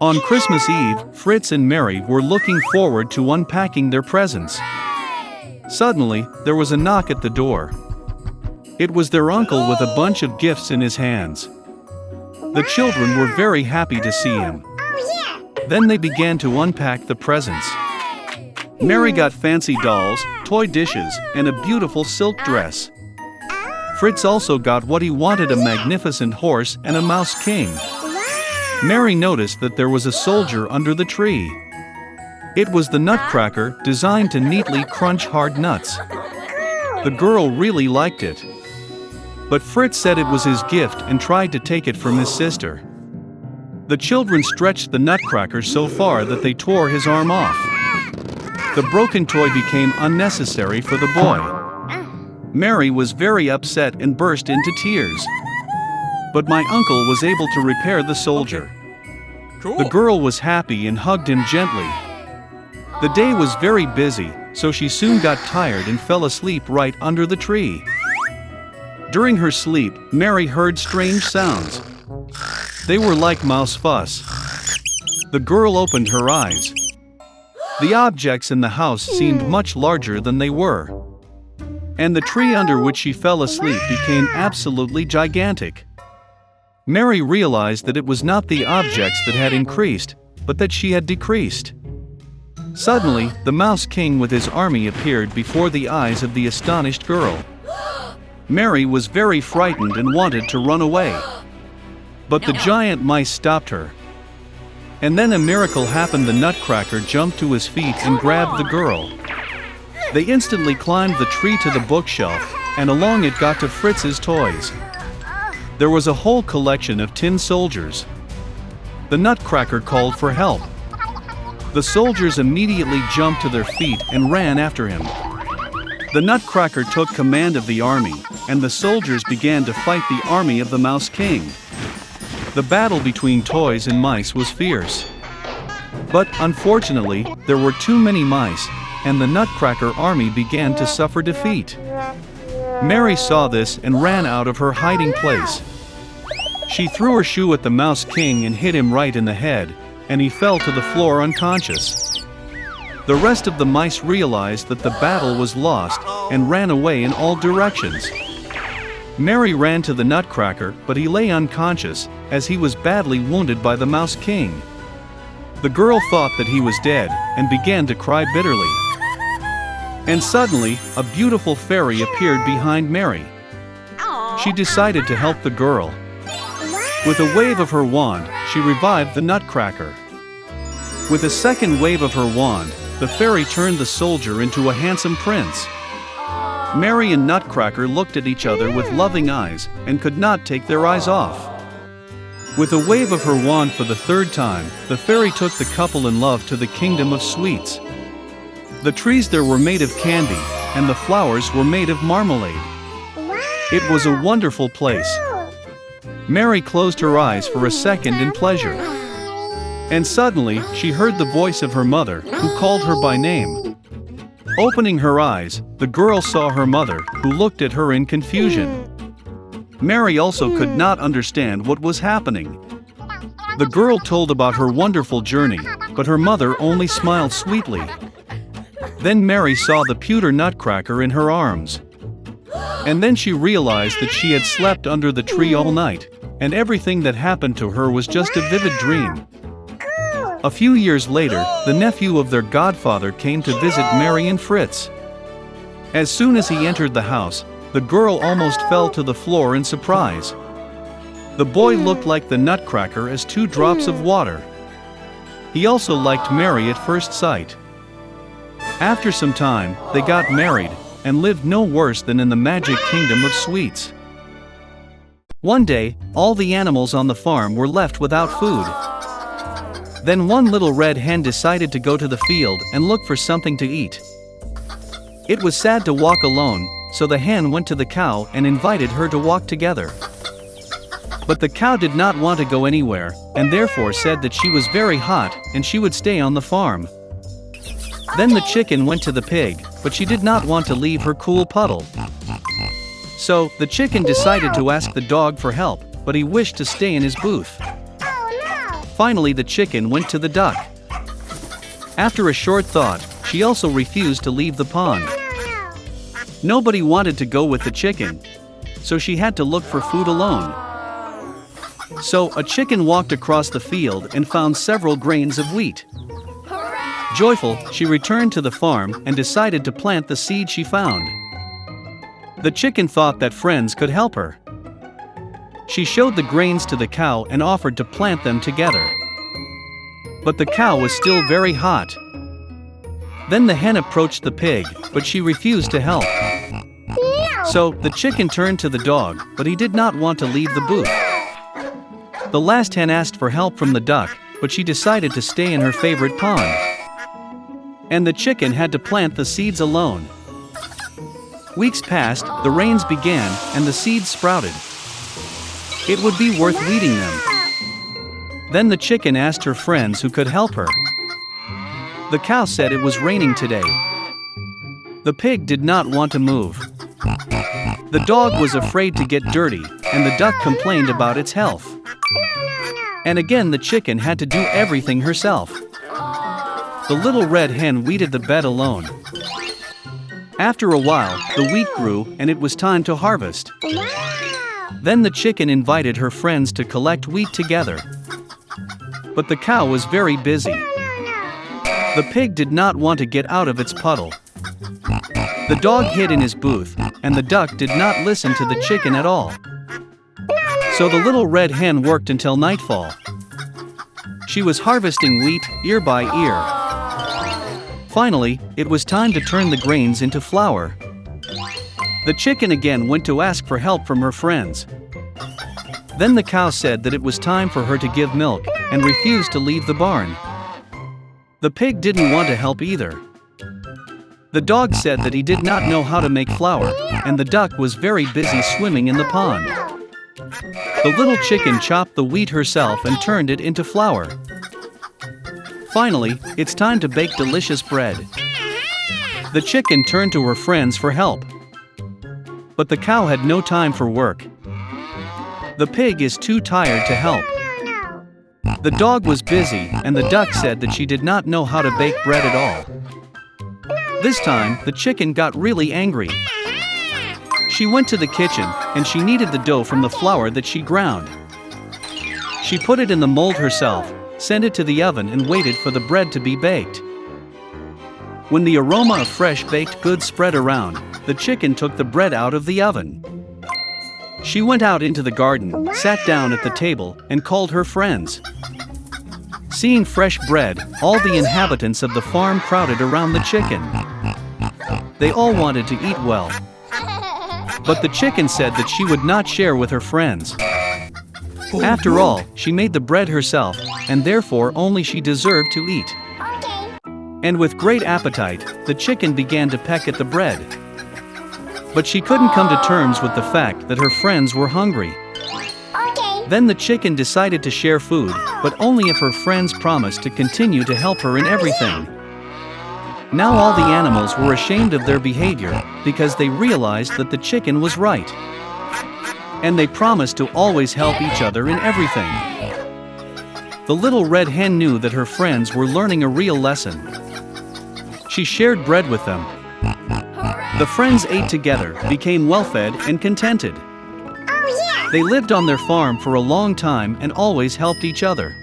On Christmas Eve, Fritz and Mary were looking forward to unpacking their presents. Suddenly, there was a knock at the door. It was their uncle with a bunch of gifts in his hands. The children were very happy to see him. Then they began to unpack the presents. Mary got fancy dolls, toy dishes, and a beautiful silk dress. Fritz also got what he wanted, a magnificent horse and a mouse king. Mary noticed that there was a soldier under the tree. It was the Nutcracker, designed to neatly crunch hard nuts. The girl really liked it. But Fritz said it was his gift and tried to take it from his sister. The children stretched the Nutcracker so far that they tore his arm off. The broken toy became unnecessary for the boy. Mary was very upset and burst into tears. But my uncle was able to repair the soldier. The girl was happy and hugged him gently. The day was very busy, so she soon got tired and fell asleep right under the tree. During her sleep, Mary heard strange sounds. They were like mouse fuss. The girl opened her eyes. The objects in the house seemed much larger than they were. And the tree under which she fell asleep became absolutely gigantic. Mary realized that it was not the objects that had increased, but that she had decreased. Suddenly, the Mouse King with his army appeared before the eyes of the astonished girl. Mary was very frightened and wanted to run away. But the giant mice stopped her. And then a miracle happened. The Nutcracker jumped to his feet and grabbed the girl. They instantly climbed the tree to the bookshelf, and along it got to Fritz's toys. There was a whole collection of tin soldiers. The Nutcracker called for help. The soldiers immediately jumped to their feet and ran after him. The Nutcracker took command of the army, and the soldiers began to fight the army of the Mouse King. The battle between toys and mice was fierce. But, unfortunately, there were too many mice, and the Nutcracker army began to suffer defeat. Mary saw this and ran out of her hiding place. She threw her shoe at the Mouse King and hit him right in the head, and he fell to the floor unconscious. The rest of the mice realized that the battle was lost and ran away in all directions. Mary ran to the Nutcracker, but he lay unconscious, as he was badly wounded by the Mouse King. The girl thought that he was dead, and began to cry bitterly. And suddenly, a beautiful fairy appeared behind Mary. She decided to help the girl. With a wave of her wand, she revived the Nutcracker. With a second wave of her wand, the fairy turned the soldier into a handsome prince. Mary and Nutcracker looked at each other with loving eyes, and could not take their eyes off. With a wave of her wand for the third time, the fairy took the couple in love to the kingdom of sweets. The trees there were made of candy, and the flowers were made of marmalade. It was a wonderful place. Mary closed her eyes for a second in pleasure. And suddenly, she heard the voice of her mother, who called her by name. Opening her eyes, the girl saw her mother, who looked at her in confusion. Mary also could not understand what was happening. The girl told about her wonderful journey, but her mother only smiled sweetly. Then Mary saw the pewter Nutcracker in her arms. And then she realized that she had slept under the tree all night, and everything that happened to her was just a vivid dream. A few years later, the nephew of their godfather came to visit Mary and Fritz. As soon as he entered the house, the girl almost fell to the floor in surprise. The boy looked like the Nutcracker as 2 drops of water. He also liked Mary at first sight. After some time, they got married, and lived no worse than in the magic kingdom of sweets. One day, all the animals on the farm were left without food. Then one little red hen decided to go to the field and look for something to eat. It was sad to walk alone, so the hen went to the cow and invited her to walk together. But the cow did not want to go anywhere, and therefore said that she was very hot and she would stay on the farm. Then the chicken went to the pig, but she did not want to leave her cool puddle. So, the chicken decided to ask the dog for help, but he wished to stay in his booth. Finally, the chicken went to the duck. After a short thought, she also refused to leave the pond. Nobody wanted to go with the chicken, so she had to look for food alone. So, a chicken walked across the field and found several grains of wheat. Joyful, she returned to the farm and decided to plant the seed she found. The chicken thought that friends could help her. She showed the grains to the cow and offered to plant them together. But the cow was still very hot. Then the hen approached the pig, but she refused to help. So, the chicken turned to the dog, but he did not want to leave the booth. The last hen asked for help from the duck, but she decided to stay in her favorite pond. And the chicken had to plant the seeds alone. Weeks passed, the rains began, and the seeds sprouted. It would be worth weeding them. Then the chicken asked her friends who could help her. The cow said it was raining today. The pig did not want to move. The dog was afraid to get dirty, and the duck complained about its health. And again, the chicken had to do everything herself. The little red hen weeded the bed alone. After a while, the wheat grew and it was time to harvest. Then the chicken invited her friends to collect wheat together. But the cow was very busy. The pig did not want to get out of its puddle. The dog hid in his booth, and the duck did not listen to the chicken at all. So the little red hen worked until nightfall. She was harvesting wheat ear by ear. Finally, it was time to turn the grains into flour. The chicken again went to ask for help from her friends. Then the cow said that it was time for her to give milk, and refused to leave the barn. The pig didn't want to help either. The dog said that he did not know how to make flour, and the duck was very busy swimming in the pond. The little chicken chopped the wheat herself and turned it into flour. Finally, it's time to bake delicious bread. The chicken turned to her friends for help. But the cow had no time for work. The pig is too tired to help. The dog was busy, and the duck said that she did not know how to bake bread at all. This time, the chicken got really angry. She went to the kitchen, and she kneaded the dough from the flour that she ground. She put it in the mold herself, sent it to the oven and waited for the bread to be baked. When the aroma of fresh baked goods spread around, the chicken took the bread out of the oven. She went out into the garden, sat down at the table, and called her friends. Seeing fresh bread, all the inhabitants of the farm crowded around the chicken. They all wanted to eat well. But the chicken said that she would not share with her friends. After all, she made the bread herself, and therefore only she deserved to eat. And with great appetite, the chicken began to peck at the bread. But she couldn't come to terms with the fact that her friends were hungry. Then the chicken decided to share food, but only if her friends promised to continue to help her in everything. Now all the animals were ashamed of their behavior, because they realized that the chicken was right. And they promised to always help each other in everything. The little red hen knew that her friends were learning a real lesson. She shared bread with them. The friends ate together, became well-fed and contented. They lived on their farm for a long time and always helped each other.